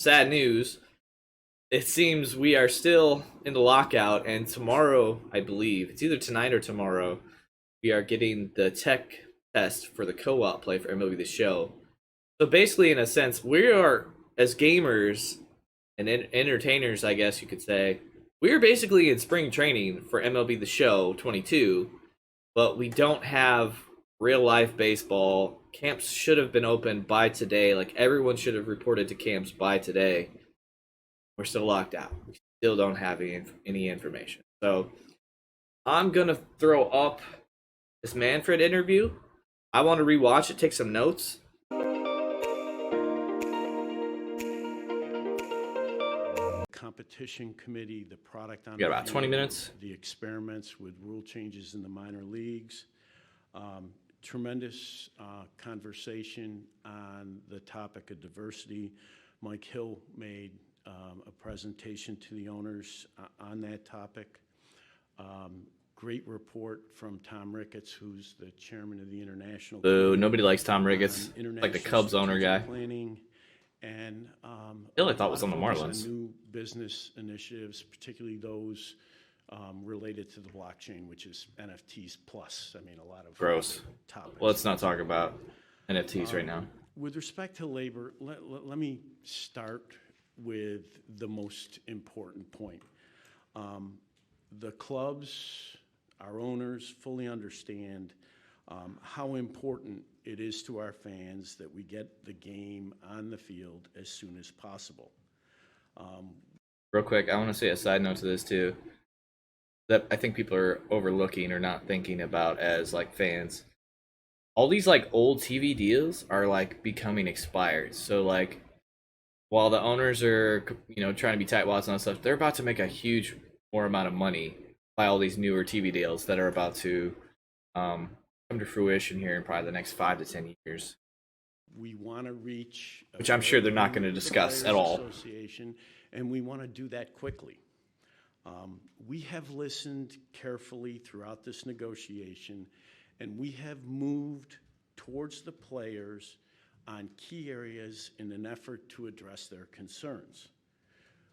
sad news. It seems we are still in the lockout, and tomorrow, I believe, it's either tonight or tomorrow, we are getting the tech test for the co-op play for MLB The Show. So basically, in a sense, we are, as gamers and entertainers, I guess you could say, we are basically in spring training for MLB The Show 22, but we don't have real life baseball. Camps should have been open by today. Like, everyone should have reported to camps by today. We're still locked out. We still don't have any information. So I'm going to throw up this Manfred interview. I want to rewatch it, take some notes. Competition committee, the product on We got about 20 minutes. The experiments with rule changes in the minor leagues. Tremendous conversation on the topic of diversity. Mike Hill made a presentation to the owners on that topic. Great report from Tom Ricketts, who's the chairman of the International. Boo, nobody likes Tom Ricketts. Like the Cubs owner guy. Planning and Bill, I thought was on the Marlins. New business initiatives, particularly those related to the blockchain, which is NFTs plus. I mean, a lot of gross topics. Well, let's not talk about NFTs right now. With respect to labor, let me start with the most important point. The clubs, our owners, fully understand how important it is to our fans that we get the game on the field as soon as possible. Real quick, I want to say a side note to this too, that I think people are overlooking or not thinking about as like fans. All these like old TV deals are like becoming expired. So like, while the owners are, trying to be tightwads and stuff, they're about to make a huge more amount of money by all these newer TV deals that are about to come to fruition here in probably the next 5 to 10 years. We want to reach, which I'm sure they're not going to discuss at all. And we want to do that quickly. We have listened carefully throughout this negotiation, and we have moved towards the players on key areas in an effort to address their concerns.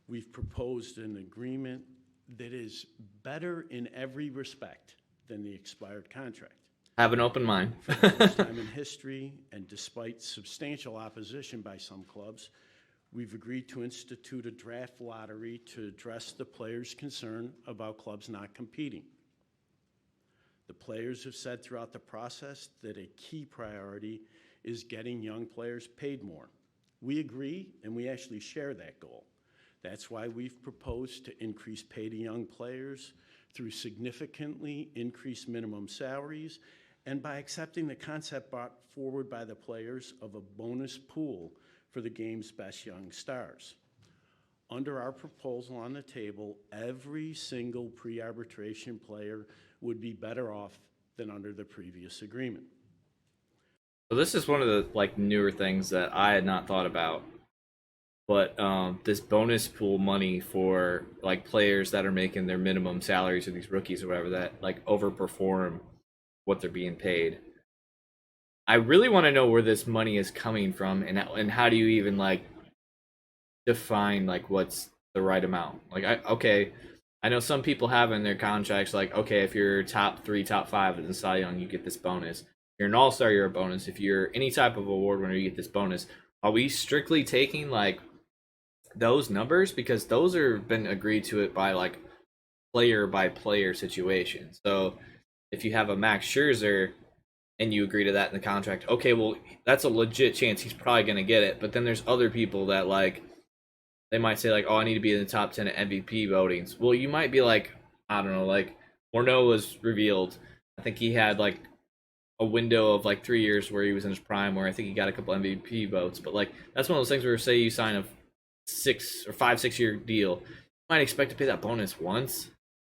We've proposed an agreement that is better in every respect than the expired contract. Have an open mind. For the first time in history, and despite substantial opposition by some clubs, we've agreed to institute a draft lottery to address the players' concern about clubs not competing. The players have said throughout the process that a key priority is getting young players paid more. We agree, and we actually share that goal. That's why we've proposed to increase pay to young players through significantly increased minimum salaries and by accepting the concept brought forward by the players of a bonus pool for the game's best young stars. Under our proposal on the table, every single pre-arbitration player would be better off than under the previous agreement. So this is one of the newer things that I had not thought about. But this bonus pool money for players that are making their minimum salaries, or these rookies or whatever that overperform what they're being paid. I really want to know where this money is coming from, and how do you even define what's the right amount? I know some people have in their contracts okay, if you're top 3, top 5 in Cy Young, you get this bonus. If you're an all-star, you're a bonus. If you're any type of award winner, you get this bonus. Are we strictly taking those numbers, because those are been agreed to it by player by player situation? So if you have a Max Scherzer and you agree to that in the contract, okay, well, that's a legit chance he's probably going to get it. But then there's other people that they might say oh, I need to be in the top 10 at MVP votings. Well, you might be I don't know, Morneau was revealed. I think he had a window of 3 years where he was in his prime, where I think he got a couple MVP votes. But that's one of those things where, say you sign a 6 year deal, you might expect to pay that bonus once.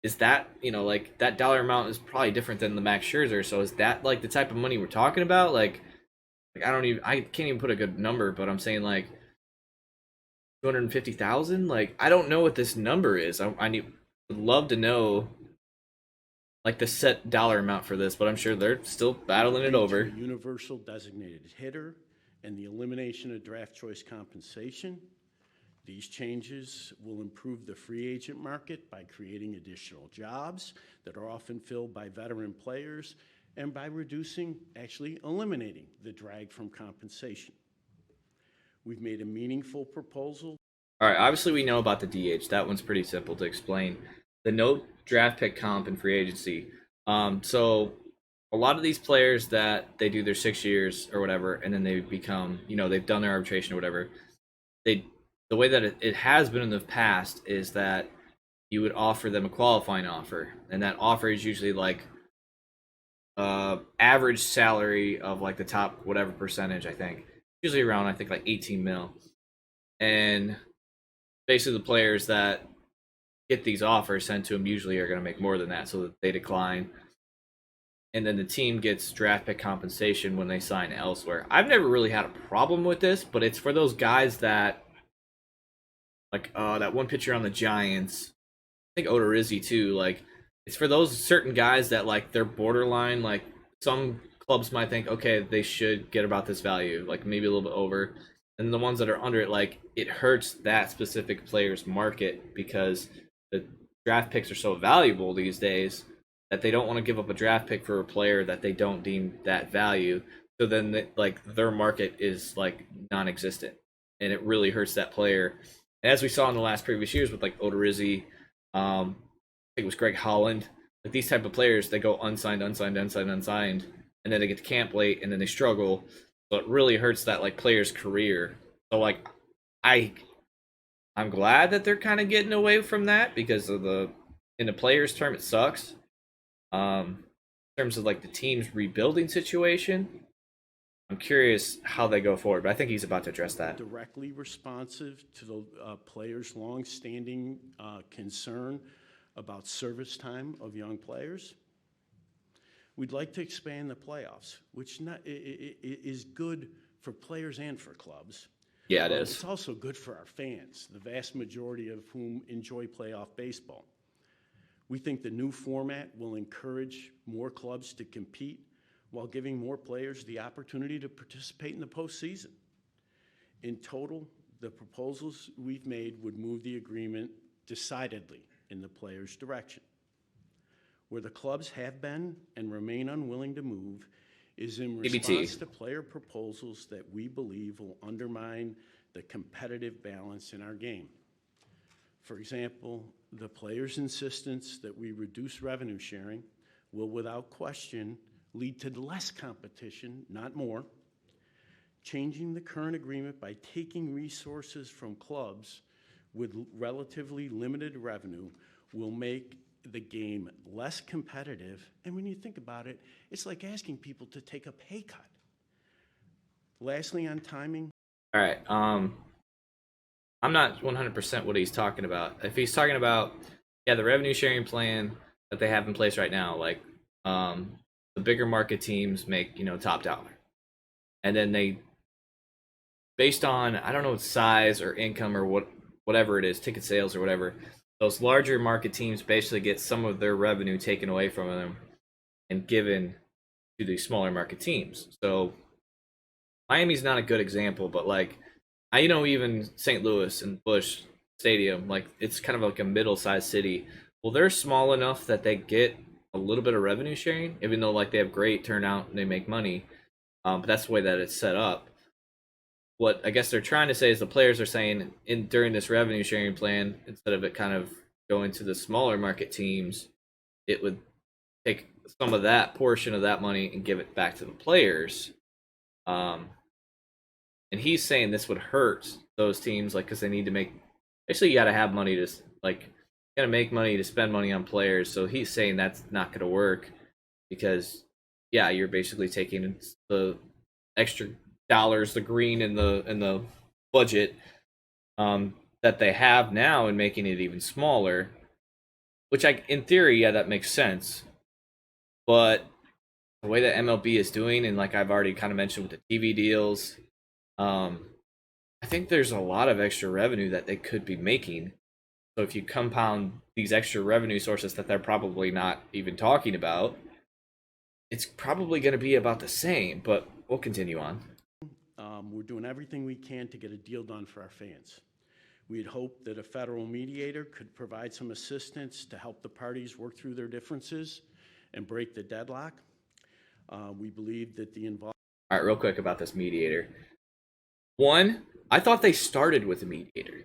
Is that that dollar amount is probably different than the Max Scherzer? So is that the type of money we're talking about? I can't even put a good number, but I'm saying 250,000. I don't know what this number is. would love to know the set dollar amount for this, but I'm sure they're still battling it over. Universal designated hitter and the elimination of draft choice compensation. These changes will improve the free agent market by creating additional jobs that are often filled by veteran players and by reducing, actually eliminating, the drag from compensation. We've made a meaningful proposal. All right, obviously we know about the DH. That one's pretty simple to explain. The no draft pick comp and free agency. So a lot of these players that they do their 6 years or whatever, and then they become, they've done their arbitration or whatever. They the way that it has been in the past is that you would offer them a qualifying offer, and that offer is usually like average salary of like the top whatever percentage. I think usually around I think like 18 mil, and basically the players that get these offers sent to them usually are going to make more than that, so that they decline. And then the team gets draft pick compensation when they sign elsewhere. I've never really had a problem with this, but it's for those guys that, like that one pitcher on the Giants, I think Odorizzi too. Like, it's for those certain guys that like they're borderline. Like some clubs might think, okay, they should get about this value, like maybe a little bit over. And the ones that are under it, like it hurts that specific player's market because the draft picks are so valuable these days that they don't want to give up a draft pick for a player that they don't deem that value. So then, like their market is like non-existent, and it really hurts that player. And as we saw in the last previous years with like Odorizzi, I think it was Greg Holland. Like these type of players, they go unsigned, unsigned, unsigned, unsigned, and then they get to camp late, and then they struggle. So it really hurts that like player's career. So like, I I'm glad that they're kind of getting away from that because of the in the player's term it sucks. In terms of like the team's rebuilding situation, I'm curious how they go forward. But I think he's about to address that. Directly responsive to the players' longstanding concern about service time of young players. We'd like to expand the playoffs, which is good for players and for clubs. Yeah, it It's is. also good for our fans, the vast majority of whom enjoy playoff baseball. We think the new format will encourage more clubs to compete while giving more players the opportunity to participate in the postseason. In total, the proposals we've made would move the agreement decidedly in the players' direction. Where the clubs have been and remain unwilling to move is in TBT. response to player proposals that we believe will undermine the competitive balance in our game. For example, the players' insistence that we reduce revenue sharing will without question lead to less competition, not more. Changing the current agreement by taking resources from clubs with relatively limited revenue will make the game less competitive. And when you think about it, it's like asking people to take a pay cut. Lastly, on timing. All right. I'm not 100% what he's talking about. If he's talking about, yeah, the revenue sharing plan that they have in place right now, like the bigger market teams make, top dollar. And then they, based on, I don't know, size or income or whatever it is, ticket sales or whatever, those larger market teams basically get some of their revenue taken away from them and given to the smaller market teams. So Miami's not a good example, but like even St. Louis and Busch Stadium, like it's kind of like a middle-sized city. Well, they're small enough that they get a little bit of revenue sharing, even though like they have great turnout and they make money. But that's the way that it's set up. What I guess they're trying to say is the players are saying in during this revenue sharing plan, instead of it kind of going to the smaller market teams, it would take some of that portion of that money and give it back to the players. Um, and he's saying this would hurt those teams, like because they need to make. Basically, you got to have money to like, you got to make money to spend money on players. So he's saying that's not going to work because, yeah, you're basically taking the extra dollars, the green in the budget that they have now, and making it even smaller. Which, in theory, yeah, that makes sense. But the way that MLB is doing, and like I've already kind of mentioned with the TV deals, I think there's a lot of extra revenue that they could be making. So if you compound these extra revenue sources that they're probably not even talking about, it's probably going to be about the same. But we'll continue on. We're doing everything we can to get a deal done for our fans. We had hoped that a federal mediator could provide some assistance to help the parties work through their differences and break the deadlock. We believe that the involved. All right, real quick about this mediator. One, I thought they started with a mediator.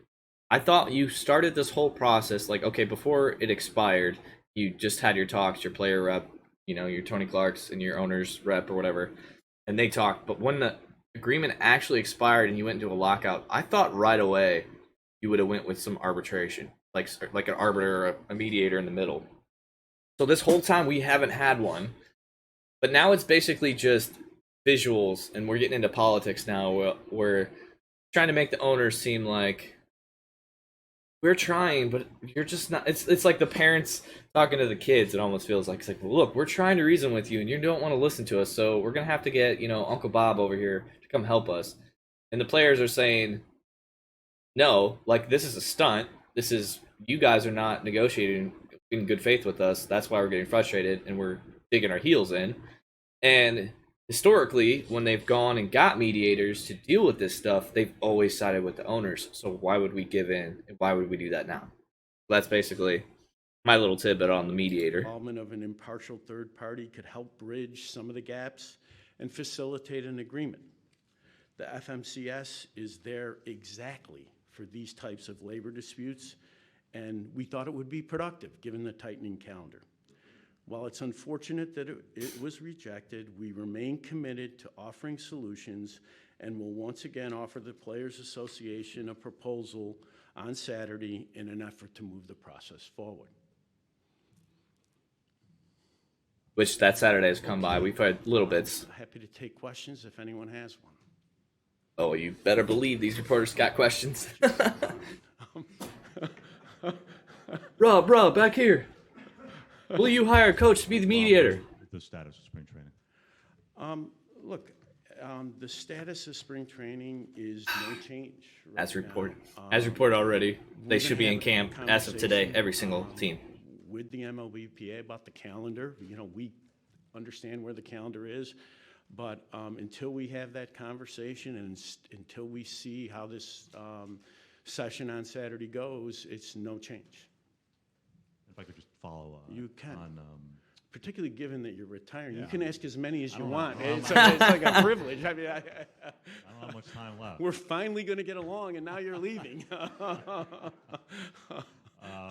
I thought you started this whole process like, okay, before it expired, you just had your talks, your player rep, your Tony Clark's and your owner's rep or whatever, and they talked. But when the agreement actually expired and you went into a lockout, I thought right away you would have went with some arbitration, like an arbiter or a mediator in the middle. So this whole time we haven't had one, but now it's basically just visuals, and we're getting into politics now. We're trying to make the owners seem like we're trying, but you're just not. It's like the parents talking to the kids. It almost feels like it's like, well, look, we're trying to reason with you, and you don't want to listen to us, so we're gonna have to get Uncle Bob over here to come help us. And the players are saying, no, like this is a stunt. This is you guys are not negotiating in good faith with us. That's why we're getting frustrated and we're digging our heels in. And historically, when they've gone and got mediators to deal with this stuff, they've always sided with the owners. So why would we give in? And why would we do that now? That's basically my little tidbit on the mediator. Involvement of an impartial third party could help bridge some of the gaps and facilitate an agreement. The FMCS is there exactly for these types of labor disputes, and we thought it would be productive given the tightening calendar. While it's unfortunate that it was rejected, we remain committed to offering solutions and will once again offer the Players Association a proposal on Saturday in an effort to move the process forward. Which that Saturday has come by. We've heard little bits. Happy to take questions if anyone has one. Oh, you better believe these reporters got questions. Rob, back here. Will you hire a coach to be the mediator? The status of spring training. Look, the status of spring training is no change. Right As reported, now. as reported already, they We're should gonna be have in a camp as of today. conversation, Every single team. With the MLBPA about the calendar. We understand where the calendar is, but until we have that conversation and until we see how this session on Saturday goes, it's no change. If I could just follow up. You can. On, Particularly given that you're retiring, you Yeah. can ask as many as you don't want. know. It's like a privilege. I mean, I don't have much time left. we're finally going to get along, and now you're leaving.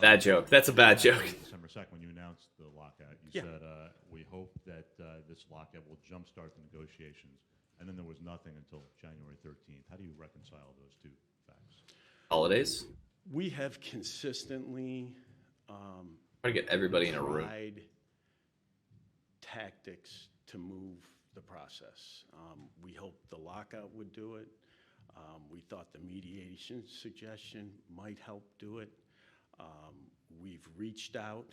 Bad joke. That's a bad joke. December 2nd, when you announced the lockout, you Yeah. said, we hope that this lockout will jumpstart the negotiations. And then there was nothing until January 13th. How do you reconcile those two facts? Holidays. We have consistently Try to get everybody in a room. tried tactics to move the process. We hoped the lockout would do it. We thought the mediation suggestion might help do it. We've reached out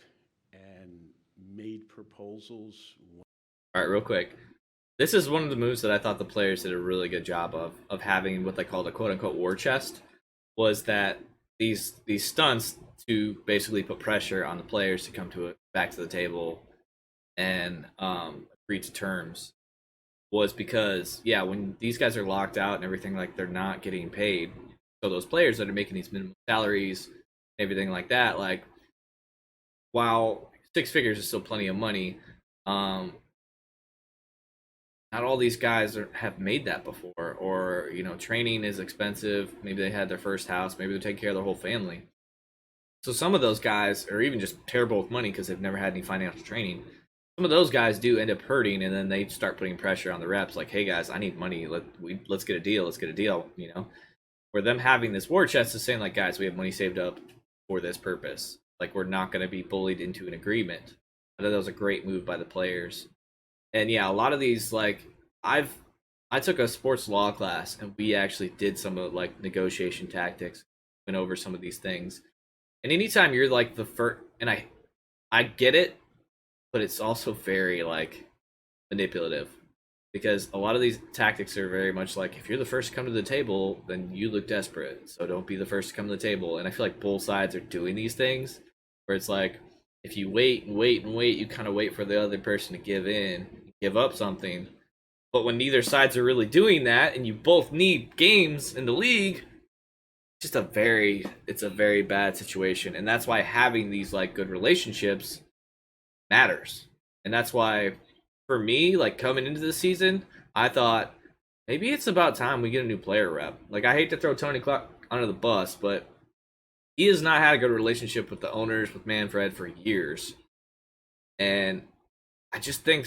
and made proposals. All right, real quick. This is one of the moves that I thought the players did a really good job of having what they called a quote unquote war chest. Was that these stunts to basically put pressure on the players to come to back to the table and agree to terms was because when these guys are locked out and everything, like they're not getting paid, so those players that are making these minimum salaries, everything like that, like while six figures is still plenty of money, not all these guys have made that before, or training is expensive. Maybe they had their first house, maybe they're taking care of their whole family. So some of those guys are even just terrible with money because they've never had any financial training. Some of those guys do end up hurting, and then they start putting pressure on the reps, like, "Hey guys, I need money. Let's get a deal. Let's get a deal." Where them having this war chest is saying, like, "Guys, we have money saved up for this purpose. Like, we're not going to be bullied into an agreement." I thought that was a great move by the players. And a lot of these, like, I took a sports law class, and we actually did some of like negotiation tactics, went over some of these things. And anytime you're like the first, and I get it, but it's also very like manipulative, because a lot of these tactics are very much like, if you're the first to come to the table, then you look desperate, so don't be the first to come to the table. And I feel like both sides are doing these things where it's like, if you wait and wait and wait, you kind of wait for the other person to give in, give up something. But when neither sides are really doing that, and you both need games in the league, just it's a very bad situation, and that's why having these like good relationships matters. And that's why, for me, like coming into the season, I thought maybe it's about time we get a new player rep. Like I hate to throw Tony Clark under the bus, but he has not had a good relationship with the owners, with Manfred for years. And I just think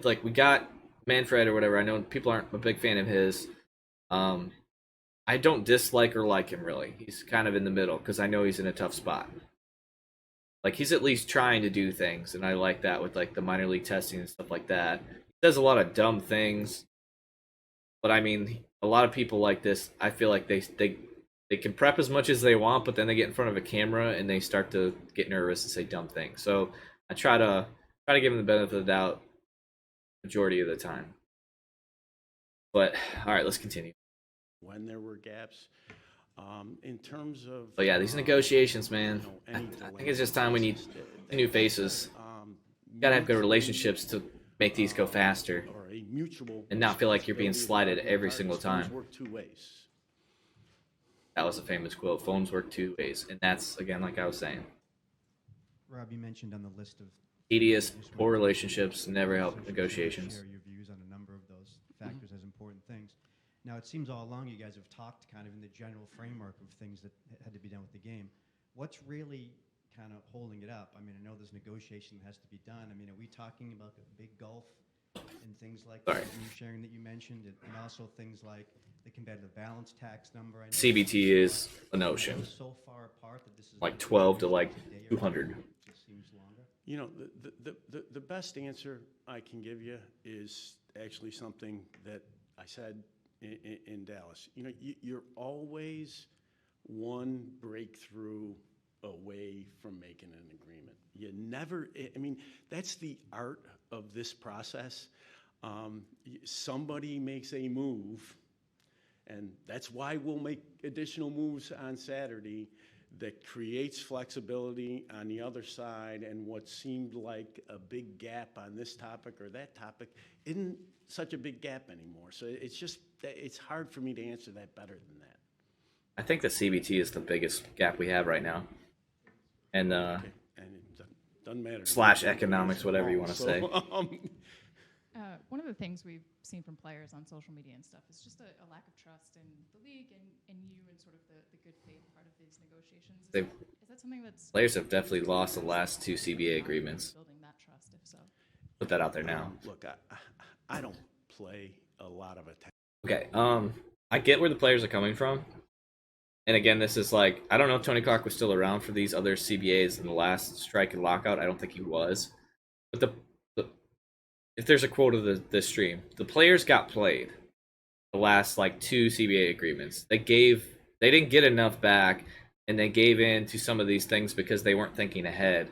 like we got Manfred or whatever. I know people aren't a big fan of his. Um, I don't dislike or like him really. He's kind of in the middle because I know he's in a tough spot. Like he's at least trying to do things, and I like that with like the minor league testing and stuff like that. He does a lot of dumb things, but I mean, a lot of people like this. I feel like they can prep as much as they want, but then they get in front of a camera and they start to get nervous and say dumb things. So I try to give him the benefit of the doubt majority of the time. But all right, let's continue. when there were gaps. In terms of, But yeah, these negotiations, man. I any think delay it's in just the time we need process, new that's faces. Gotta have good relationships to make these go faster or a mutual and not feel like you're being responsibility slighted of both every parties. single Phones time. work two ways. That was a famous quote. Phones work two ways, and that's again, like I was saying, Rob, you mentioned on the list of tedious, I just poor wanted to relationships never help share negotiations. your views on a number of those factors as important things. Now, it seems all along you guys have talked kind of in the general framework of things that had to be done with the game. What's really kind of holding it up? I mean, I know there's negotiation that has to be done. I mean, are we talking about the big gulf and things like Sorry. the revenue sharing that you mentioned, and also things like the competitive balance tax number? I know CBT is a notion, so far apart that this is like not 12 to like today or 200. tomorrow. It just seems longer. You know, the best answer I can give you is actually something that I said in Dallas. You know, you're always one breakthrough away from making an agreement. You never, I mean, that's the art of this process. Somebody makes a move, and that's why we'll make additional moves on Saturday that creates flexibility on the other side, and what seemed like a big gap on this topic or that topic isn't such a big gap anymore. So it's just, it's hard for me to answer that better than that. I think the CBT is the biggest gap we have right now, and Okay, and it doesn't matter. slash economics, whatever you want to So, say. One of the things we've seen from players on social media and stuff is just a lack of trust in the league and you and sort of the good faith part of these negotiations. Is that something that's Players have definitely lost the last two CBA agreements. building that trust, if so? Put that out there now. Look, I don't play a lot of attention. Okay, I get where the players are coming from. And again, this is like, I don't know if Tony Clark was still around for these other CBAs in the last strike and lockout. I don't think he was. But the if there's a quote of the stream, the players got played the last like two CBA agreements. They didn't get enough back, and they gave in to some of these things because they weren't thinking ahead.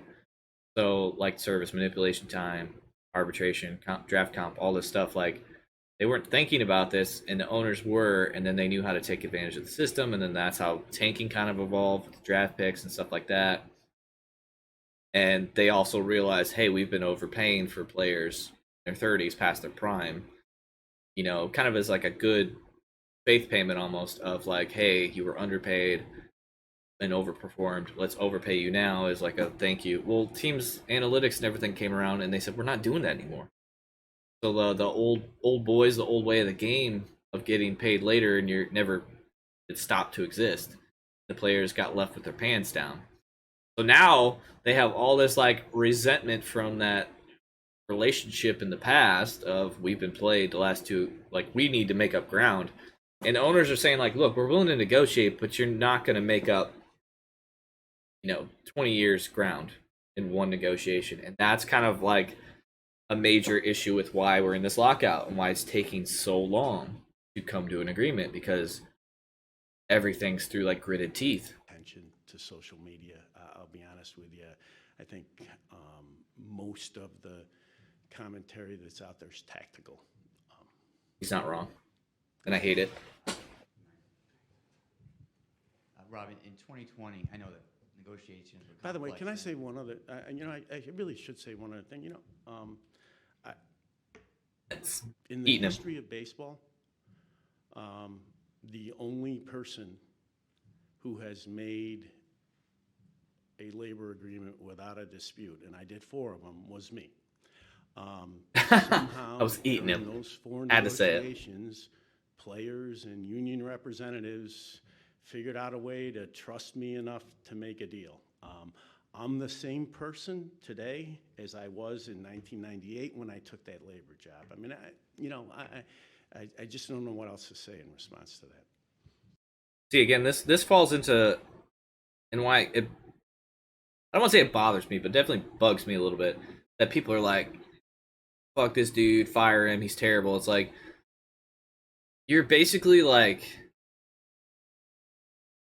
So like service manipulation time, arbitration, draft comp, all this stuff, like they weren't thinking about this, and the owners were, and then they knew how to take advantage of the system, and then that's how tanking kind of evolved with the draft picks and stuff like that. And they also realized, hey, we've been overpaying for players in their 30s past their prime, you know, kind of as like a good faith payment almost of like, hey, you were underpaid and overperformed. Let's overpay you now as like a thank you. Well, teams analytics and everything came around and they said we're not doing that anymore. So the old boys, the old way of the game of getting paid later and you're never it stopped to exist. The players got left with their pants down. So now they have all this like resentment from that relationship in the past of we've been played the last two, like we need to make up ground. And the owners are saying like, look, we're willing to negotiate, but you're not going to make up, 20 years ground in one negotiation. And that's kind of like a major issue with why we're in this lockout and why it's taking so long to come to an agreement, because everything's through like gritted teeth. Attention to social media. I'll be honest with you. I think most of the commentary that's out there is tactical. He's not wrong, and I hate it. Robin, in 2020, I know that negotiations were By the way, complex can I and- say one other? I really should say one other thing. It's In the eating him. history of baseball, the only person who has made a labor agreement without a dispute, and I did 4 of them, was me. Somehow, I was eating during him. those 4 Had to say it. negotiations, players and union representatives figured out a way to trust me enough to make a deal. I'm the same person today as I was in 1998 when I took that labor job. I mean, I just don't know what else to say in response to that. See, again, this falls into, and why it, I don't want to say it bothers me, but definitely bugs me a little bit that people are like, "Fuck this dude, fire him, he's terrible." It's like you're basically like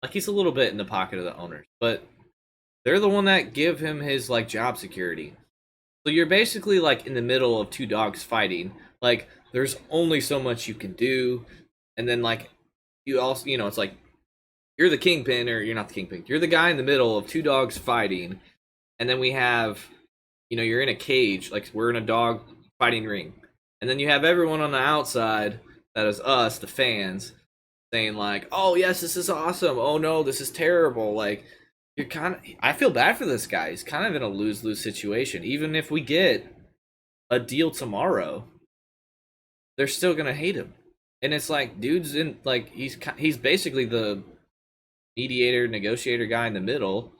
he's a little bit in the pocket of the owners, but they're the one that give him his like job security. So you're basically like in the middle of 2 dogs fighting. Like there's only so much you can do, and then like you also, it's like you're the kingpin, or you're not the kingpin. You're the guy in the middle of 2 dogs fighting, and then we have, you're in a cage, like we're in a dog fighting ring, and then you have everyone on the outside, that is us, the fans, saying like, "Oh yes, this is awesome. Oh no, this is terrible." Like you're I feel bad for this guy. He's kind of in a lose-lose situation. Even if we get a deal tomorrow, they're still gonna hate him. And it's like, dude's in like he's basically the mediator, negotiator guy in the middle,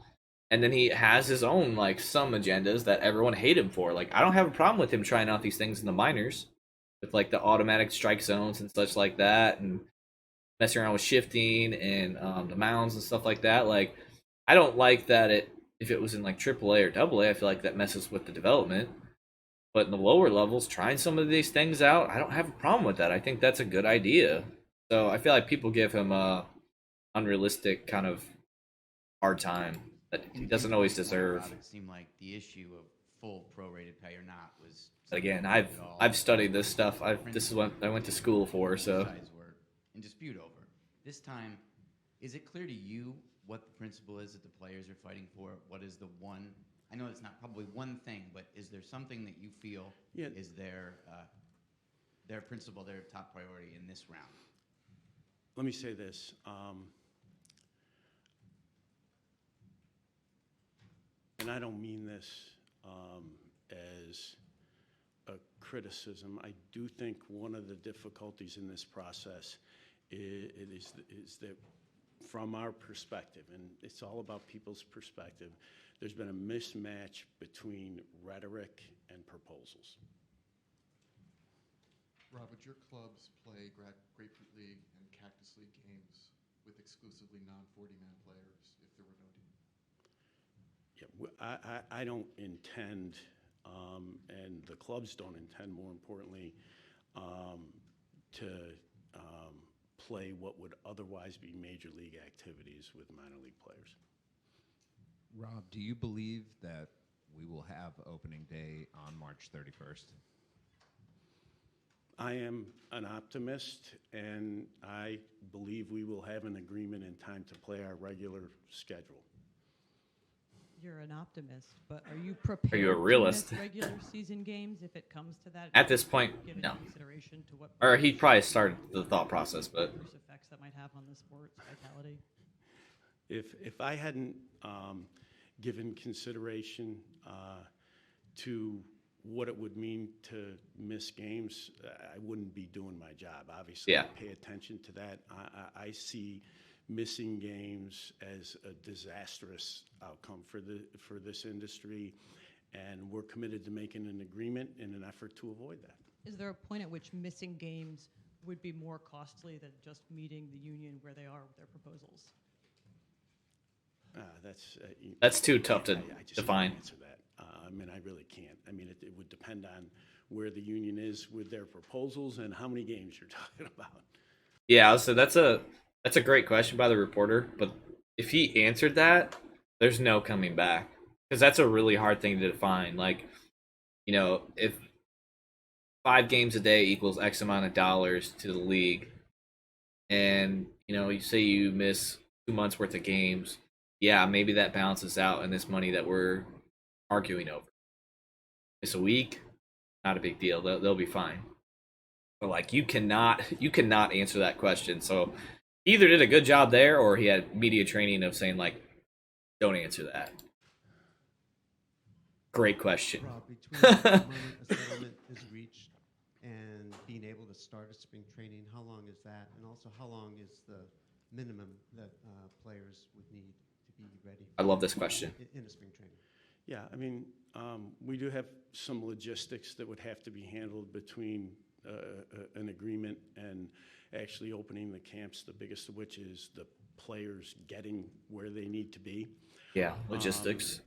and then he has his own like some agendas that everyone hate him for. Like I don't have a problem with him trying out these things in the minors, with like the automatic strike zones and such like that, and messing around with shifting and the mounds and stuff like that. Like I don't like that if it was in like AAA or AA, I feel like that messes with the development. But in the lower levels, trying some of these things out, I don't have a problem with that. I think that's a good idea. So I feel like people give him a unrealistic kind of hard time that he In doesn't always 2020, deserve. Rob, it seemed like the issue of full prorated pay or not was But again, something I've at all. I've studied this stuff. This is what I went to school for. So Sides were in dispute over. This time, is it clear to you what the principle is that the players are fighting for? What is the one? I know it's not probably one thing, but is there something that you feel is their principle, their top priority in this round? Let me say this. And I don't mean this as a criticism. I do think one of the difficulties in this process is that from our perspective, and it's all about people's perspective, there's been a mismatch between rhetoric and proposals. Rob, would your clubs play Grapefruit League and Cactus League games with exclusively non-40-man players if there were no deal? Yeah, I don't intend, and the clubs don't intend, more importantly, to play what would otherwise be major league activities with minor league players. Rob, do you believe that we will have opening day on March 31st? I am an optimist, and I believe we will have an agreement in time to play our regular schedule. You're an optimist, but are you prepared Are you a realist? to miss regular season games if it comes to that? At this point, given no. consideration to what Or he probably started the thought process, but adverse effects that might have on the sport's vitality. If I hadn't given consideration to what it would mean to miss games, I wouldn't be doing my job. Obviously, Yeah. I pay attention to that. I see missing games as a disastrous outcome for this industry, and we're committed to making an agreement in an effort to avoid that. Is there a point at which missing games would be more costly than just meeting the union where they are with their proposals? that's too tough to I just define. can't answer that. I mean, I really can't. I mean, it would depend on where the union is with their proposals and how many games you're talking about. Yeah, so that's a great question by the reporter, but if he answered that, there's no coming back, because that's a really hard thing to define. Like, if 5 games a day equals X amount of dollars to the league, and you say you miss 2 months worth of games, yeah, maybe that balances out in this money that we're arguing over. Miss a week, not a big deal. They'll be fine. But like, you cannot answer that question. So either did a good job there or he had media training of saying like, don't answer that. Great question. Rob, between the moment a settlement is reached and being able to start a spring training, how long is that? And also, how long is the minimum that players would need to be ready I love this question. in a spring training? Yeah, I mean, we do have some logistics that would have to be handled between an agreement and actually opening the camps, the biggest of which is the players getting where they need to be. Yeah, logistics.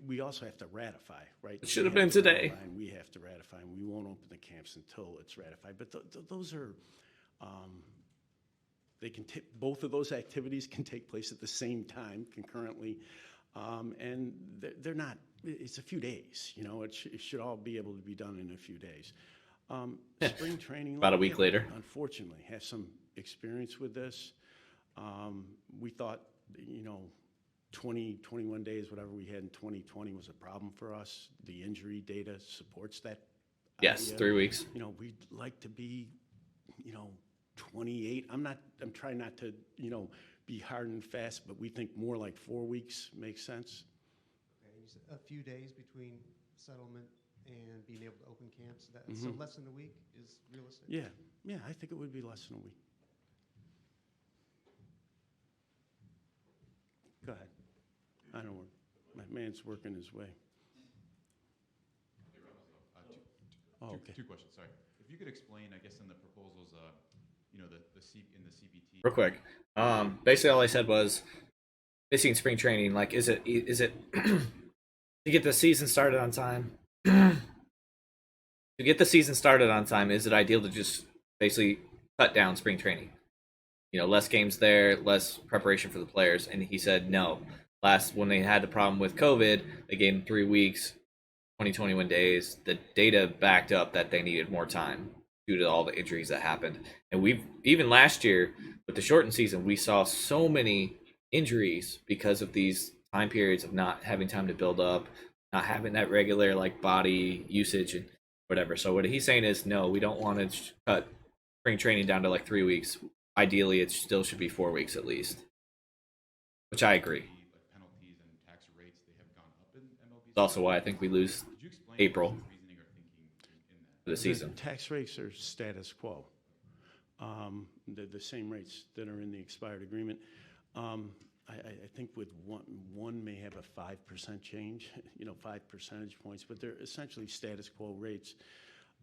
We also have to ratify, right? It should have been today. Ratify, and we have to ratify, and we won't open the camps until it's ratified. But those are, they can both of those activities can take place at the same time concurrently, and they're not. It's a few days, you know. It should all be able to be done in a few days. Spring training. About a week later. Unfortunately, have some experience with this. We thought, you know, 20, 21 days, whatever we had in 2020 was a problem for us. The injury data supports that. Yes, idea. 3 weeks. You know, we'd like to be, you know, 28. I'm trying not to, you know, be hard and fast, but we think more like 4 weeks makes sense. Okay, you said a few days between settlement and being able to open camps. So Mhm. less than a week is realistic? Yeah, I think it would be less than a week. Go ahead. I don't work. My man's working his way. Oh, okay. Two questions, sorry. If you could explain, I guess, in the proposals, you know, in the CBT. Real quick. Basically all I said was missing spring training. Like, is it to get the season started on time? To get the season started on time, is it ideal to just basically cut down spring training? You know, less games there, less preparation for the players. And he said no. When they had the problem with COVID, they gave them 3 weeks, 21 days. The data backed up that they needed more time due to all the injuries that happened. And even last year with the shortened season, we saw so many injuries because of these time periods of not having time to build up, not having that regular like body usage and whatever. So what he's saying is no, we don't want to cut spring training down to like 3 weeks. Ideally, it still should be 4 weeks at least, which I agree. Like penalties and tax rates, they have gone up in MLB. It's also why I think we lose Could you explain April what reasoning or thinking in that? for the season. The tax rates are status quo. They're the same rates that are in the expired agreement. I think with one may have a 5% change, you know, 5 percentage points, but they're essentially status quo rates.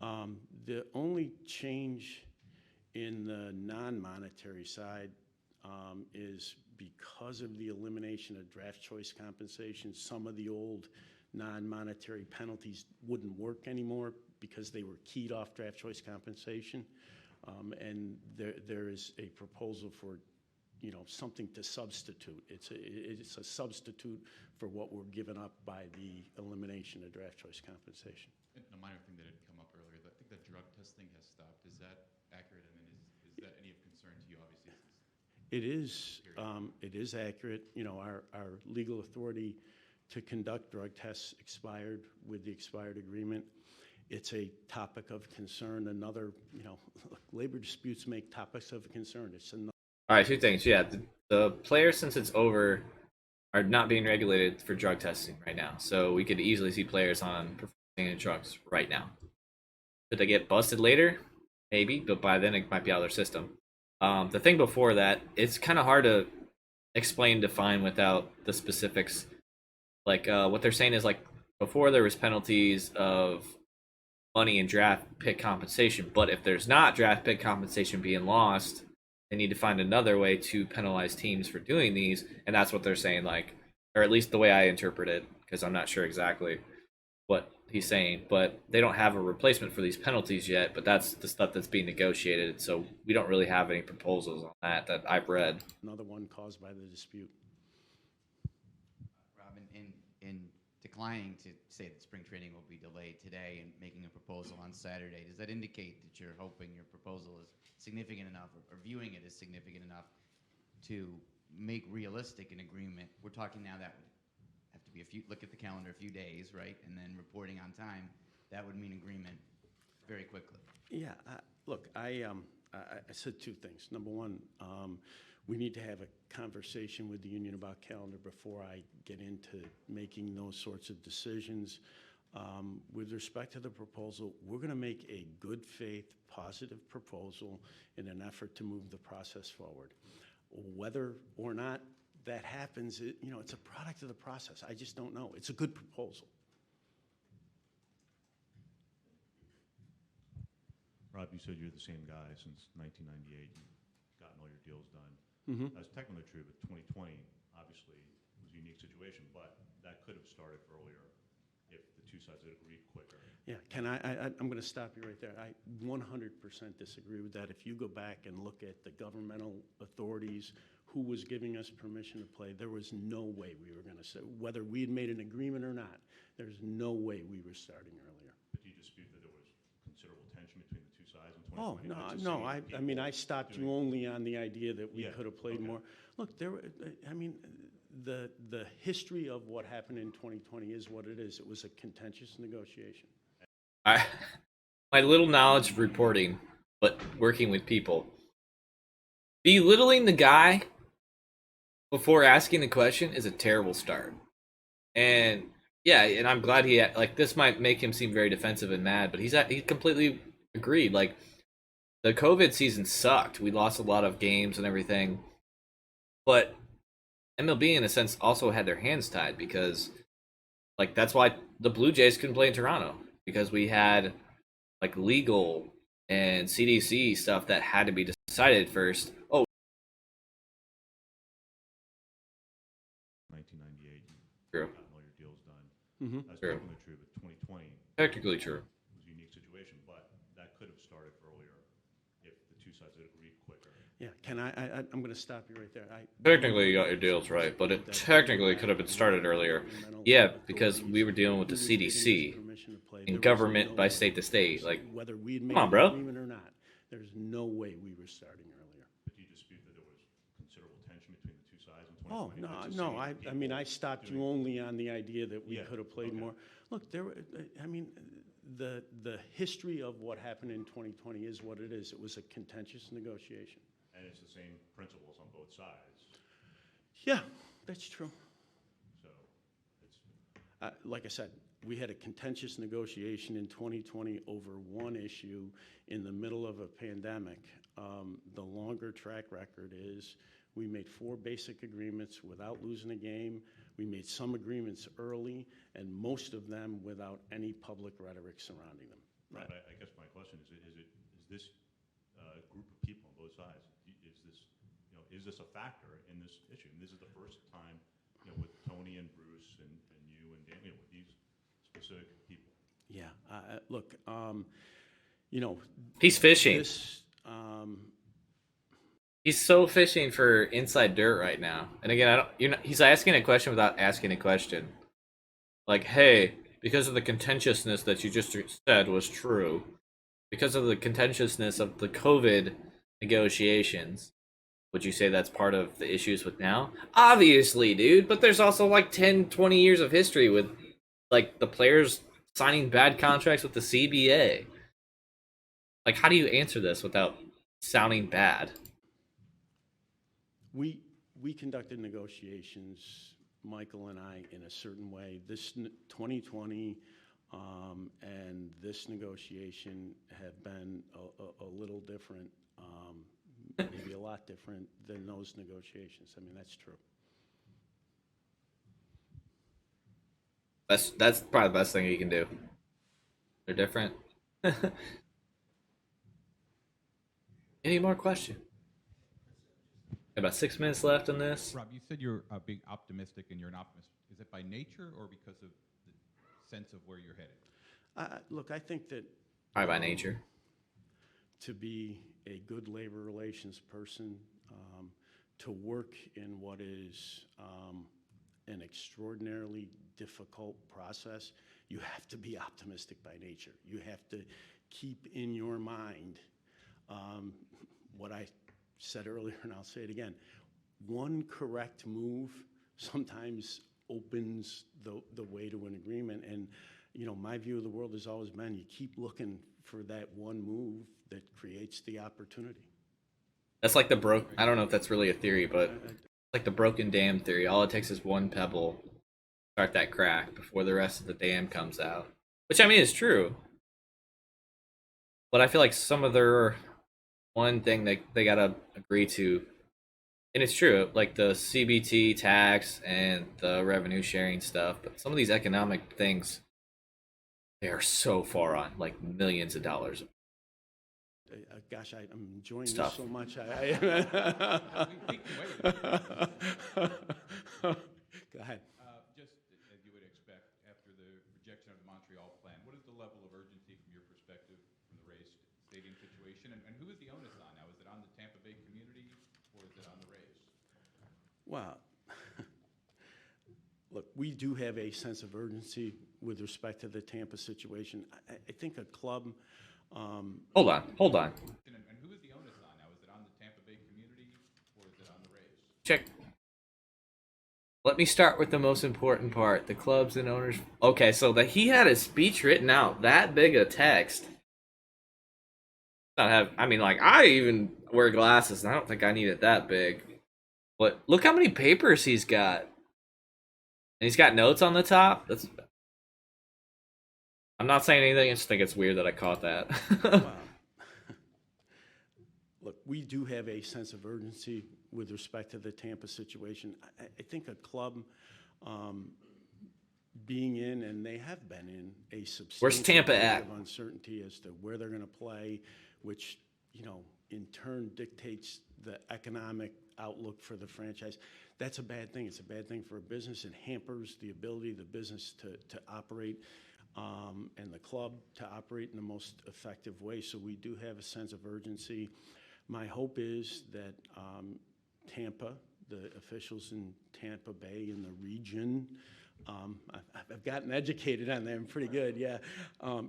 The only change in the non-monetary side is because of the elimination of draft choice compensation. Some of the old non-monetary penalties wouldn't work anymore because they were keyed off draft choice compensation. And there is a proposal for, you know, something to substitute. It's a substitute for what we're giving up by the elimination of draft choice compensation. And a minor thing that had come up earlier, I think that drug testing has stopped. Is that accurate? And then is that any of concern to you? Obviously, It is accurate. You know, our legal authority to conduct drug tests expired with the expired agreement. It's a topic of concern. Another, you know, labor disputes make topics of concern. It's another. All right, 2 things. Yeah, the players, since it's over, are not being regulated for drug testing right now. So we could easily see players on performing drugs right now. Could they get busted later? Maybe, but by then it might be out of their system. The thing before that, it's kind of hard to explain, define without the specifics. Like what they're saying is like before there was penalties of money and draft pick compensation, but if there's not draft pick compensation being lost, they need to find another way to penalize teams for doing these, and that's what they're saying, like, or at least the way I interpret it, because I'm not sure exactly what he's saying, but they don't have a replacement for these penalties yet, but that's the stuff that's being negotiated, so we don't really have any proposals on that I've read. Another one caused by the dispute. Robin, in declining to say that spring training will be delayed today and making a proposal on Saturday, does that indicate that you're hoping your proposal is significant enough or viewing it as significant enough to make realistic an agreement? We're talking now that would have to be look at the calendar, a few days, right? And then reporting on time, that would mean agreement very quickly. Yeah, look, I said 2 things. Number one, we need to have a conversation with the union about calendar before I get into making those sorts of decisions. With respect to the proposal, we're going to make a good faith, positive proposal in an effort to move the process forward. Whether or not that happens, it's a product of the process. I just don't know. It's a good proposal. Rob, you said you're the same guy since 1998. You've gotten all your deals done. Mm-hmm. That's technically true, but 2020 obviously was a unique situation, but that could have started earlier if the two sides had agreed quicker. Yeah, I'm going to stop you right there. I 100% disagree with that. If you go back and look at the governmental authorities who was giving us permission to play, there was no way we were going to say, whether we had made an agreement or not, there's no way we were starting earlier. But do you dispute that there was considerable tension between the two sides in 2020? Oh, Like no. the I mean, I stopped you only on the idea that we Yeah, could have played okay. more. Look, the history of what happened in 2020 is what it is. It was a contentious negotiation. My little knowledge of reporting, but working with people, belittling the guy before asking the question is a terrible start. And yeah, and I'm glad this might make him seem very defensive and mad, but he completely agreed. Like, the COVID season sucked. We lost a lot of games and everything, but MLB in a sense also had their hands tied because, like, that's why the Blue Jays couldn't play in Toronto, because we had like legal and CDC stuff that had to be decided first. Oh, 1998, you've true. gotten all your deals done. Mm-hmm. That's True. technically true, but 2020 Technically true. was a unique situation, but that could have started earlier if the two sides had agreed quicker. Yeah, I'm going to stop you right there. Technically, you got your deals right, but it technically could have been started earlier. Yeah, because we were dealing with the CDC and government by state to state. Like, whether we had made come on, an bro. agreement or not, there's no way we were starting earlier. But do you dispute that there was considerable tension between the two sides in 2020? Oh, Like the no. same I mean, I people stopped you doing- only on the idea that we Yeah, could have played okay. more. Look, the history of what happened in 2020 is what it is. It was a contentious negotiation. And it's the same principles on both sides. Yeah, that's true. So it's Like I said, we had a contentious negotiation in 2020 over one issue in the middle of a pandemic. The longer track record is we made 4 basic agreements without losing a game. We made some agreements early, and most of them without any public rhetoric surrounding them. right. I guess my question is this group of people on both sides, is this a factor in this issue? And this is the first time, with Tony and Bruce and you and Dan, with these specific people. Yeah, look, He's fishing. this, He's so fishing for inside dirt right now. And again, he's asking a question without asking a question. Like, hey, because of the contentiousness that you just said was true, because of the contentiousness of the COVID negotiations, would you say that's part of the issues with now? Obviously, dude, but there's also like 10, 20 years of history with like the players signing bad contracts with the CBA. Like, how do you answer this without sounding bad? we conducted negotiations, Michael and I, in a certain way. This 2020 and this negotiation have been a little different, maybe a lot different than those negotiations. I mean, that's true. That's probably the best thing you can do. They're different. Any more questions? About 6 minutes left on this. Rob, you said you're being optimistic and you're an optimist. Is it by nature or because of the sense of where you're headed? Look, I think that Probably by nature. to be a good labor relations person, to work in what is an extraordinarily difficult process, you have to be optimistic by nature. You have to keep in your mind what I said earlier, and I'll say it again. One correct move sometimes opens the way to an agreement. And, my view of the world has always been you keep looking for that one move that creates the opportunity. That's like the broke. I don't know if that's really a theory, but like the broken dam theory. All it takes is one pebble to start that crack before the rest of the dam comes out. Which I mean is true, but I feel like some of their one thing that they gotta agree to, and it's true, like the CBT tax and the revenue sharing stuff. But some of these economic things, they are so far on, like millions of dollars of Gosh, I'm enjoying this stuff. so much. We can wait. Go ahead. Just as you would expect after the rejection of the Montreal plan, what is the level of urgency from your perspective from the Rays stadium situation, and who is the onus on now? Is it on the Tampa Bay community or is it on the Rays? Well, look, we do have a sense of urgency with respect to the Tampa situation. I think a club. Hold on. And who is the onus on now? Is it on the Tampa Bay community or is it on the Rays? Check. Let me start with the most important part: the clubs and owners. Okay, so that he had his speech written out that big a text. Not have. I mean, like I even wear glasses, and I don't think I need it that big. But look how many papers he's got, and he's got notes on the top. That's. I'm not saying anything. I just think it's weird that I caught that. Look, we do have a sense of urgency with respect to the Tampa situation. I think a club being in, and they have been in, a substantial Where's Tampa at? of uncertainty as to where they're going to play, which, in turn dictates the economic outlook for the franchise. That's a bad thing. It's a bad thing for a business. It hampers the ability of the business to operate and the club to operate in the most effective way. So we do have a sense of urgency. My hope is that Tampa, the officials in Tampa Bay in the region, I've gotten educated on them pretty good, yeah,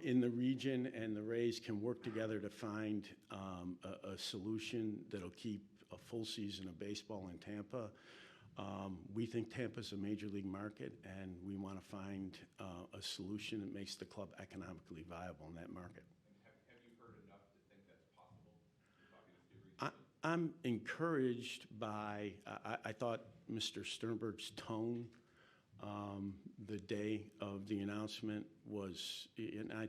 in the region, and the Rays can work together to find a solution that'll keep a full season of baseball in Tampa. We think Tampa's a major league market, and we want to find a solution that makes the club economically viable in that market. Have you heard enough to think that's possible? You're talking to Steve Reed? I'm encouraged by, I thought Mr. Sternberg's tone the day of the announcement was, and I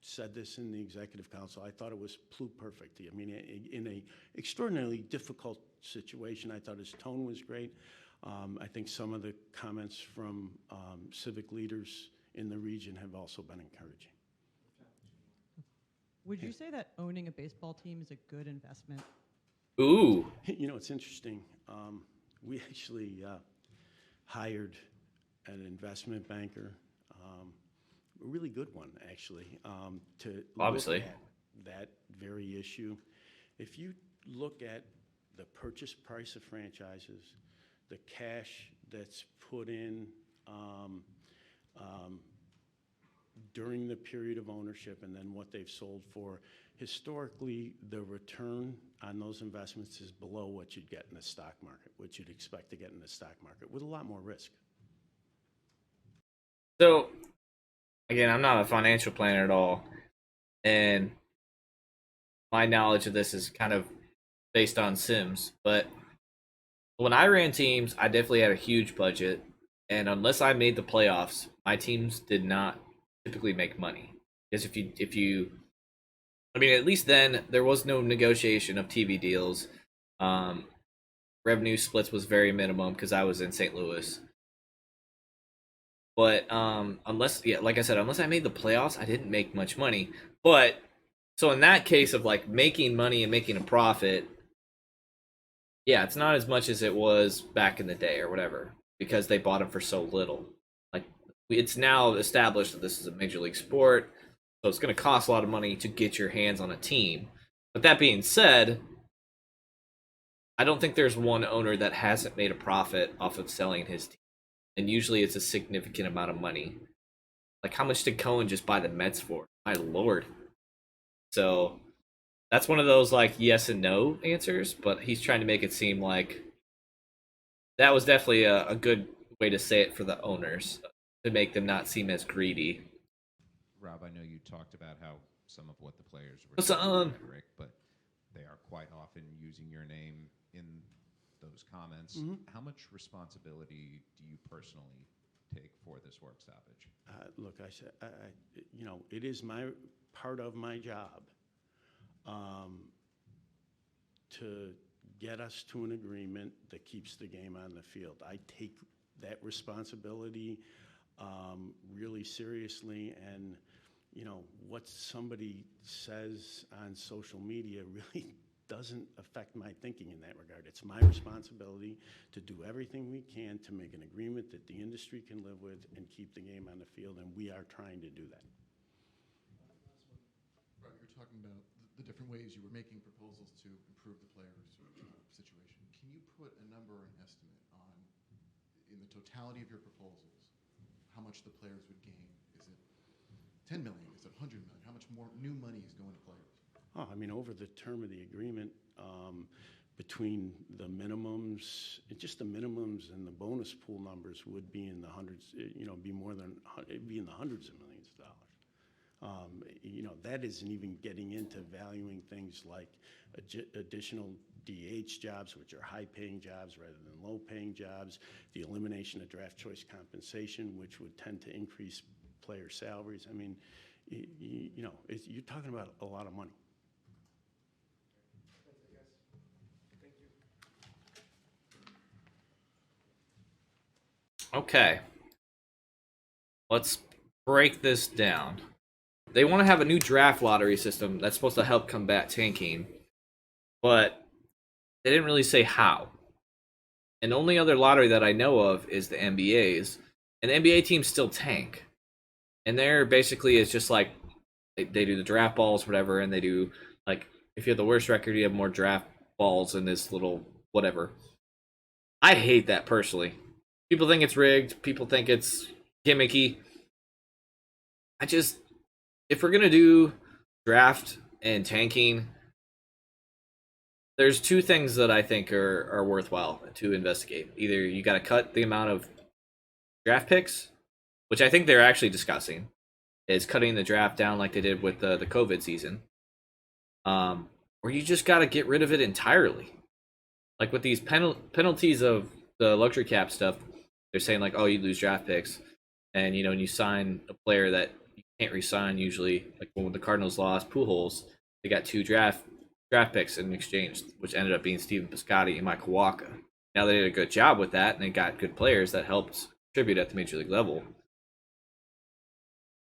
said this in the executive council, I thought it was pluperfect. I mean, in a extraordinarily difficult situation, I thought his tone was great. I think some of the comments from civic leaders in the region have also been encouraging. Would you say that owning a baseball team is a good investment? Ooh. It's interesting. We actually hired an investment banker, a really good one, actually, to Obviously. look at that very issue. If you look at the purchase price of franchises, the cash that's put in during the period of ownership and then what they've sold for, historically, the return on those investments is below what you'd get in the stock market, what you'd expect to get in the stock market, with a lot more risk. So, again, I'm not a financial planner at all, and my knowledge of this is kind of based on Sims. But when I ran teams, I definitely had a huge budget, and unless I made the playoffs, my teams did not typically make money. Because I mean, at least then there was no negotiation of TV deals. Revenue splits was very minimum because I was in St. Louis. But like I said, unless I made the playoffs, I didn't make much money. But so in that case of like making money and making a profit, yeah, it's not as much as it was back in the day or whatever because they bought him for so little. Like it's now established that this is a major league sport, so it's going to cost a lot of money to get your hands on a team. But that being said, I don't think there's one owner that hasn't made a profit off of selling his team. And usually it's a significant amount of money. Like, how much did Cohen just buy the Mets for? My lord. So, that's one of those, like, yes and no answers, but he's trying to make it seem like that was definitely a good way to say it for the owners, to make them not seem as greedy. Rob, I know you talked about how some of what the players were What's saying on? rhetoric, but they are quite often using your name in those comments. How much responsibility do you personally take for this work stoppage? Look, I said, it is part of my job to get us to an agreement that keeps the game on the field. I take that responsibility really seriously, and what somebody says on social media really doesn't affect my thinking in that regard. It's my responsibility to do everything we can to make an agreement that the industry can live with and keep the game on the field, and we are trying to do that. Right, you're talking about the different ways you were making proposals to improve the players' situation. Can you put a number or an estimate on, in the totality of your proposals, how much the players would gain? Is it 10 million? Is it 100 million? How much more new money is going to players? Oh, I mean, over the term of the agreement, between the minimums, just the minimums and the bonus pool numbers would be in the hundreds, be more than, it'd be in the hundreds of millions of dollars. That isn't even getting into valuing things like additional DH jobs, which are high-paying jobs rather than low-paying jobs, the elimination of draft choice compensation, which would tend to increase player salaries. I mean, you're talking about a lot of money. Okay. Let's break this down. They want to have a new draft lottery system that's supposed to help combat tanking, but they didn't really say how. And the only other lottery that I know of is the NBA's, and the NBA teams still tank. And they're basically, it's just like they do the draft balls, whatever, and they do, like, if you have the worst record, you have more draft balls in this little whatever. I hate that personally. People think it's rigged. People think it's gimmicky. If we're going to do draft and tanking, there's two things that I think are worthwhile to investigate. Either you got to cut the amount of draft picks, which I think they're actually discussing, is cutting the draft down like they did with the COVID season. Or you just got to get rid of it entirely. Like with these penalties of the luxury cap stuff, they're saying like, oh, you lose draft picks, and when you sign a player that you can't re-sign usually, like when the Cardinals lost Pujols, they got 2 draft picks in exchange, which ended up being Steven Piscotty and Mike Walker. Now they did a good job with that, and they got good players that helped contribute at the major league level.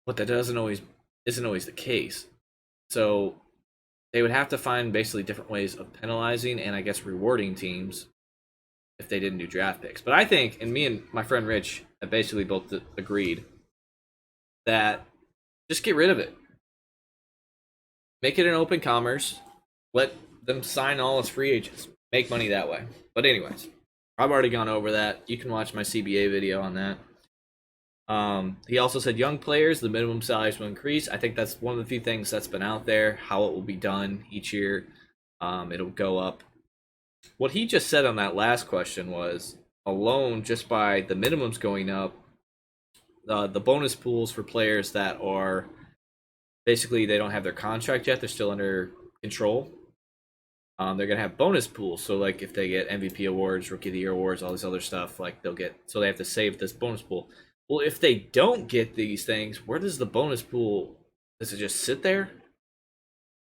But that isn't always the case. So they would have to find basically different ways of penalizing and I guess rewarding teams if they didn't do draft picks. But I think, and me and my friend Rich have basically both agreed, that just get rid of it. Make it an open commerce. Let them sign all as free agents. Make money that way. But anyways, I've already gone over that. You can watch my CBA video on that. He also said young players, the minimum salaries will increase. I think that's one of the few things that's been out there. How it will be done each year. It'll go up. What he just said on that last question was, alone just by the minimums going up, the bonus pools for players that are basically they don't have their contract yet, they're still under control. They're gonna have bonus pools. So like if they get MVP awards, Rookie of the Year awards, all this other stuff, like so they have to save this bonus pool. Well, if they don't get these things, where does the bonus pool? Does it just sit there?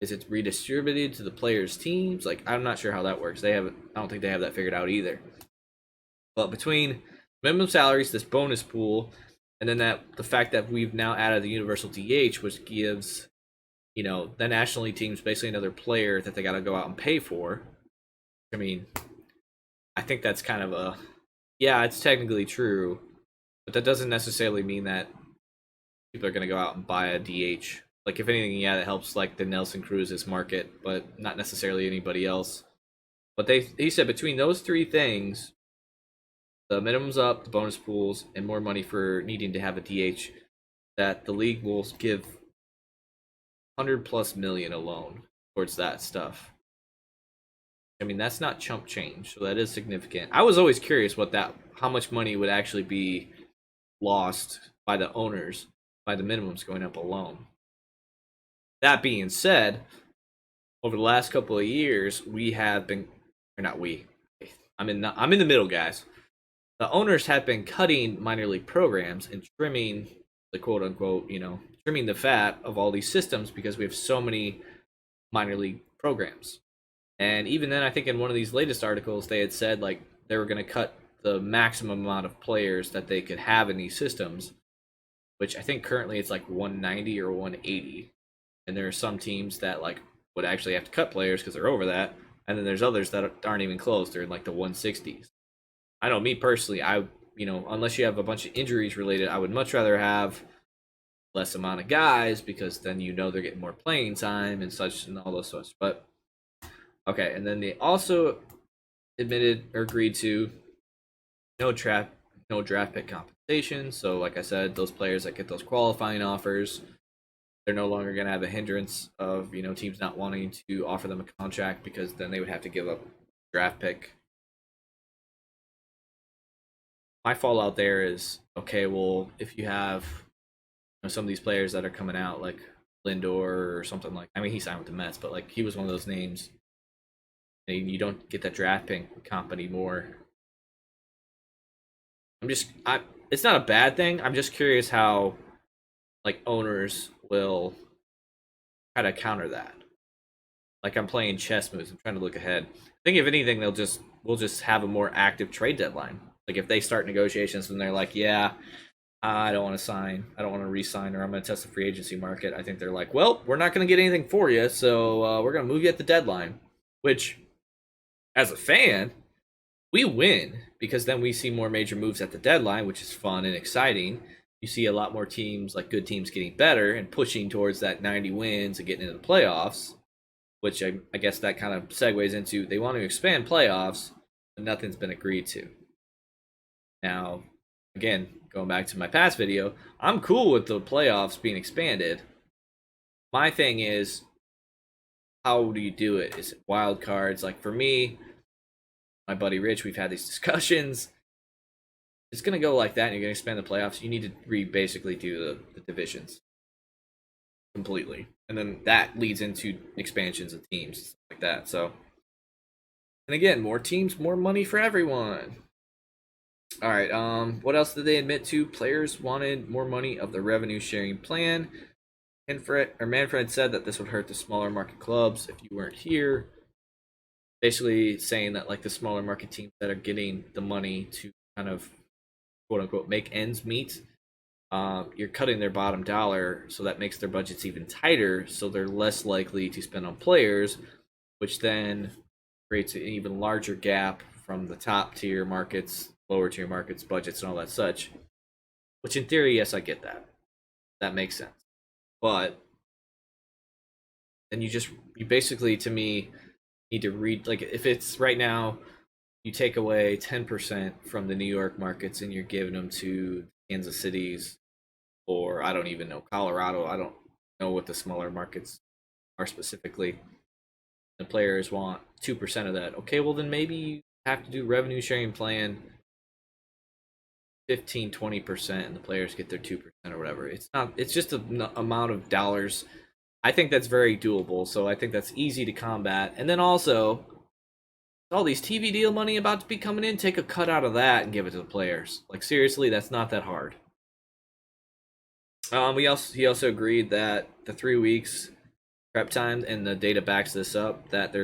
Is it redistributed to the players' teams? Like, I'm not sure how that works. I don't think they have that figured out either. But between minimum salaries, this bonus pool, and then the fact that we've now added the universal DH, which gives, the National League teams basically another player that they got to go out and pay for. I mean, I think that's kind of it's technically true, but that doesn't necessarily mean that people are going to go out and buy a DH. Like, if anything, that helps, like, the Nelson Cruz's market, but not necessarily anybody else. But he said between those three things, the minimums up, the bonus pools, and more money for needing to have a DH, that the league will give 100+ million alone towards that stuff. I mean, that's not chump change, so that is significant. I was always curious how much money would actually be lost by the owners by the minimums going up alone. That being said, over the last couple of years, we have been, or not we, I'm in the middle, guys. The owners have been cutting minor league programs and trimming the quote unquote, trimming the fat of all these systems because we have so many minor league programs. And even then, I think in one of these latest articles, they had said like they were going to cut the maximum amount of players that they could have in these systems, which I think currently it's like 190 or 180. And there are some teams that like would actually have to cut players because they're over that, and then there's others that aren't even close. They're in like the 160s. I know me personally, unless you have a bunch of injuries related, I would much rather have less amount of guys because then they're getting more playing time and such and all those sorts. But okay, and then they also admitted or agreed to no draft pick compensation. So like I said, those players that get those qualifying offers, they're no longer going to have a hindrance of teams not wanting to offer them a contract because then they would have to give up draft pick. My fallout there is okay. Well, if you have some of these players that are coming out like Lindor or something like, I mean, he signed with the Mets, but like he was one of those names, and you don't get that draft pick comp anymore. It's not a bad thing. I'm just curious how like owners will try to counter that. Like I'm playing chess moves. I'm trying to look ahead. I think if anything, we'll just have a more active trade deadline. Like if they start negotiations and they're like, yeah, I don't want to sign, I don't want to re-sign, or I'm going to test the free agency market. I think they're like, well, we're not going to get anything for you, so we're going to move you at the deadline. Which, as a fan, we win because then we see more major moves at the deadline, which is fun and exciting. You see a lot more teams, like good teams, getting better and pushing towards that 90 wins and getting into the playoffs, which I guess that kind of segues into they want to expand playoffs, but nothing's been agreed to. Now, again, going back to my past video, I'm cool with the playoffs being expanded. My thing is, how do you do it? Is it wild cards? Like for me, my buddy Rich, we've had these discussions. It's going to go like that, and you're going to expand the playoffs. You need to basically do the divisions completely. And then that leads into expansions of teams, like that. So, and again, more teams, more money for everyone. All right. What else did they admit to? Players wanted more money of the revenue sharing plan. Manfred said that this would hurt the smaller market clubs if you weren't here. Basically saying that like the smaller market teams that are getting the money to kind of quote unquote make ends meet, you're cutting their bottom dollar, so that makes their budgets even tighter, so they're less likely to spend on players, which then creates an even larger gap from the top tier markets, lower tier markets, budgets, and all that such. Which in theory, yes, I get that. That makes sense. But then you basically, to me, need to read, like, if it's right now, you take away 10% from the New York markets and you're giving them to Kansas Cities, or I don't even know, Colorado. I don't know what the smaller markets are specifically. The players want 2% of that. Okay, well then maybe you have to do revenue sharing plan 15-20% and the players get their 2% or whatever. It's just an amount of dollars. I think that's very doable, so I think that's easy to combat. And then also, all these TV deal money about to be coming in, take a cut out of that and give it to the players. Like seriously, that's not that hard. He also agreed that the 3 weeks prep time, and the data backs this up, that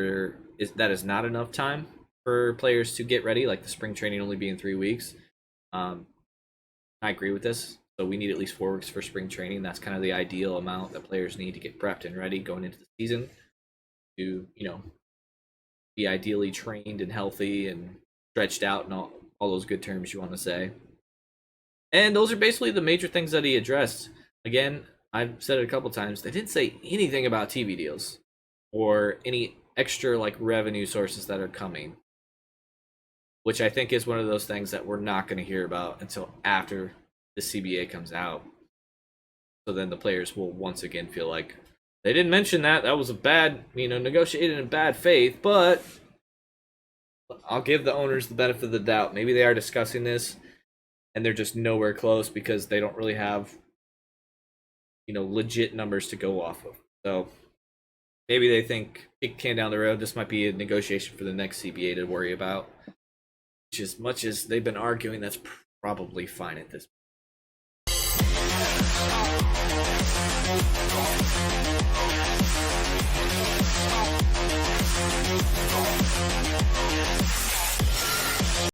is not enough time for players to get ready. Like the spring training only being 3 weeks. I agree with this. So we need at least 4 weeks for spring training. That's kind of the ideal amount that players need to get prepped and ready going into the season to, be ideally trained and healthy and stretched out and all those good terms you want to say. And those are basically the major things that he addressed. Again, I've said it a couple times. They didn't say anything about TV deals or any extra like revenue sources that are coming, which I think is one of those things that we're not going to hear about until after the CBA comes out. So then the players will once again feel like they didn't mention that. That was a bad, negotiated in bad faith, but I'll give the owners the benefit of the doubt. Maybe they are discussing this and they're just nowhere close because they don't really have, legit numbers to go off of. So maybe they think kick can down the road. This might be a negotiation for the next CBA to worry about. Which, as much as they've been arguing, that's probably fine at this point.